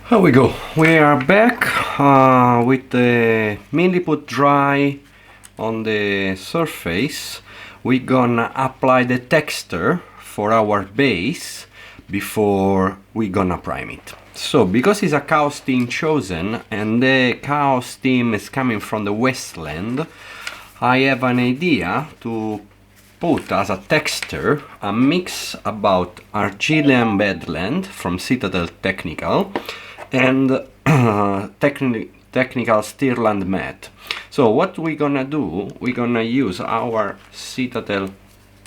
Here we go. We are back with the milliput dry on the surface. We're gonna apply the texture for our base before we're gonna prime it. So, because it's a chaos team chosen and the chaos team is coming from the Westland, I have an idea to put as a texture a mix about Argilian Bedland from Citadel Technical and technical Stirland Mat. So what we're gonna do, we're gonna use our Citadel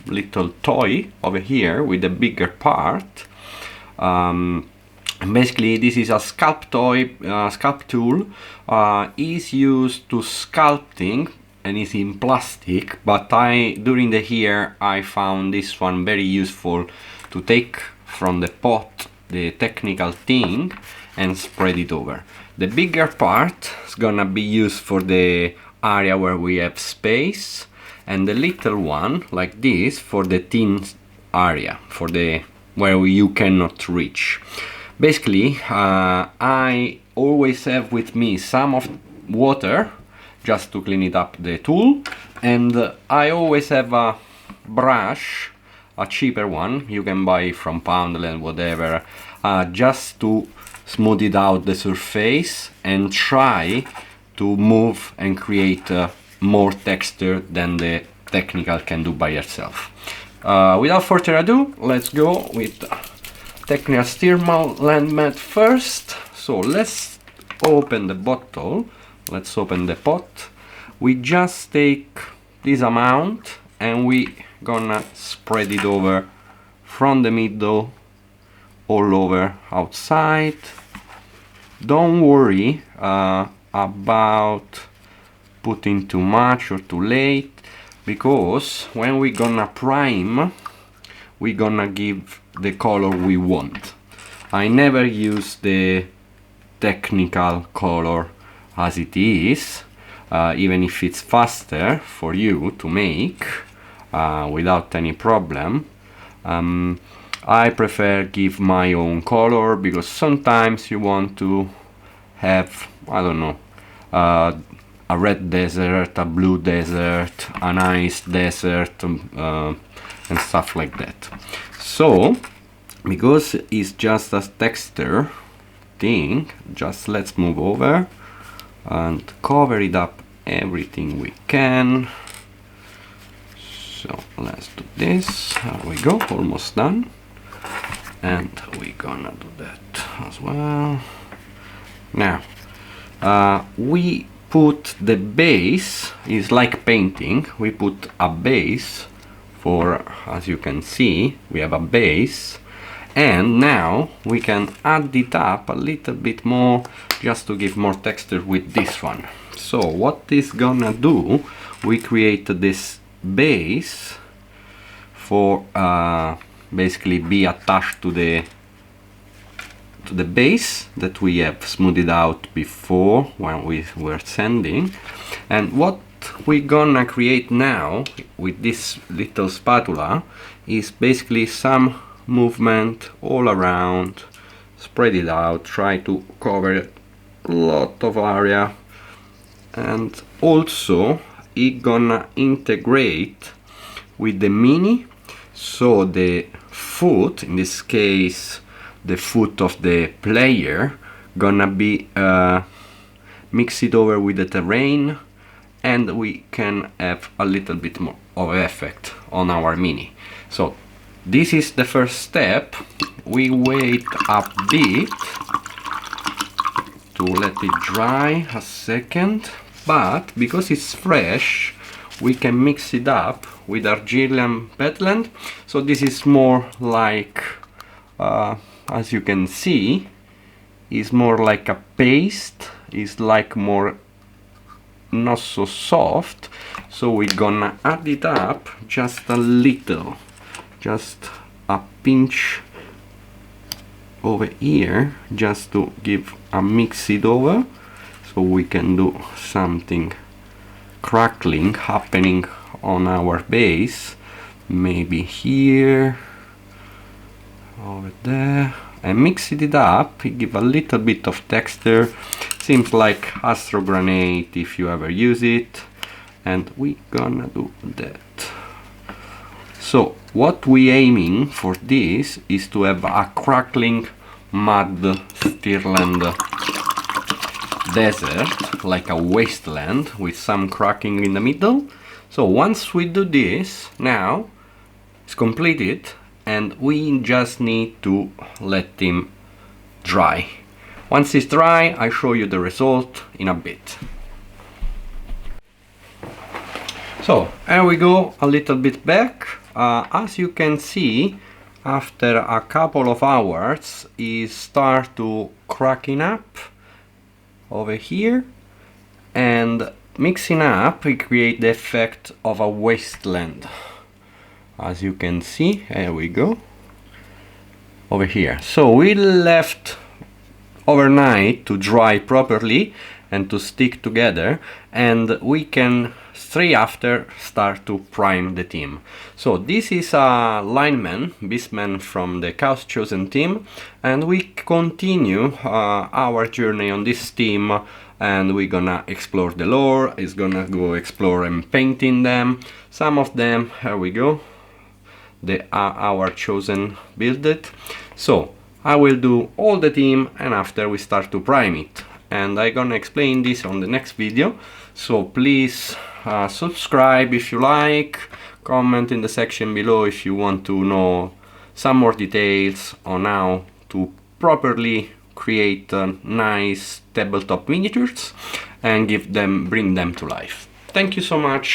little toy over here with the bigger part. Basically this is a sculpt toy, sculpt tool, is used to sculpting and is in plastic, but during the year I found this one very useful to take from the pot the technical thing and spread it over. The bigger part is gonna be used for the area where we have space, and the little one like this for the thin area, for the where you cannot reach. Basically I always have with me some of water just to clean it up the tool, and I always have a brush, a cheaper one you can buy from Poundland, whatever, just to smooth it out the surface and try to move and create more texture than the technical can do by itself. Without further ado, let's go with technical Stirland Mat first. So let's open the bottle. Let's open the pot. We just take this amount and we gonna spread it over from the middle all over outside. Don't worry about putting too much or too late, because when we gonna prime, we gonna give the color we want. I never use the technical color as it is, even if it's faster for you to make without any problem. I prefer give my own color, because sometimes you want to have, I don't know, a red desert, a blue desert, a nice desert, and stuff like that. So because it's just a texture thing, just let's move over and cover it up everything we can. So let's do this. There we go, almost done. And we're gonna do that as well. Now we put the base, is like painting, we put a base for, as you can see, we have a base, and now we can add it up a little bit more just to give more texture with this one. So what is gonna do, we create this base for basically be attached to the base that we have smoothed out before when we were sanding. And what we're gonna create now with this little spatula is basically some movement all around, spread it out, try to cover a lot of area, and also it gonna integrate with the mini. So the foot, in this case the foot of the player, gonna be mixed over with the terrain, and we can have a little bit more of effect on our mini. So this is the first step. We wait a bit to let it dry a second, but because it's fresh we can mix it up with Argilian Bedland. So this is more like, as you can see, is more like a paste, is like more not so soft. So we're gonna add it up just a little, just a pinch over here, just to give a mix it over, so we can do something crackling happening on our base, maybe here, over there, and mix it up, give a little bit of texture. Seems like Astro Grenade if you ever use it, and we gonna do that. So what we aiming for this is to have a crackling mud stirland desert, like a wasteland with some cracking in the middle. So once we do this, now it's completed, and we just need to let him dry. Once it's dry, I show you the result in a bit. So here we go, a little bit back. As you can see, after a couple of hours it start to cracking up over here, and mixing up we create the effect of a wasteland. As you can see, here we go, over here. So we left overnight to dry properly and to stick together, and we can straight after start to prime the team. So this is a lineman, beastman from the Chaos Chosen team, and we continue our journey on this team, and we're gonna explore the lore. It's gonna go explore and painting them. Some of them, here we go, they are our chosen builded. So I will do all the team, and after we start to prime it, and I'm gonna explain this on the next video. So please subscribe if you like, comment in the section below if you want to know some more details on how to properly create nice tabletop miniatures and bring them to life. Thank you so much.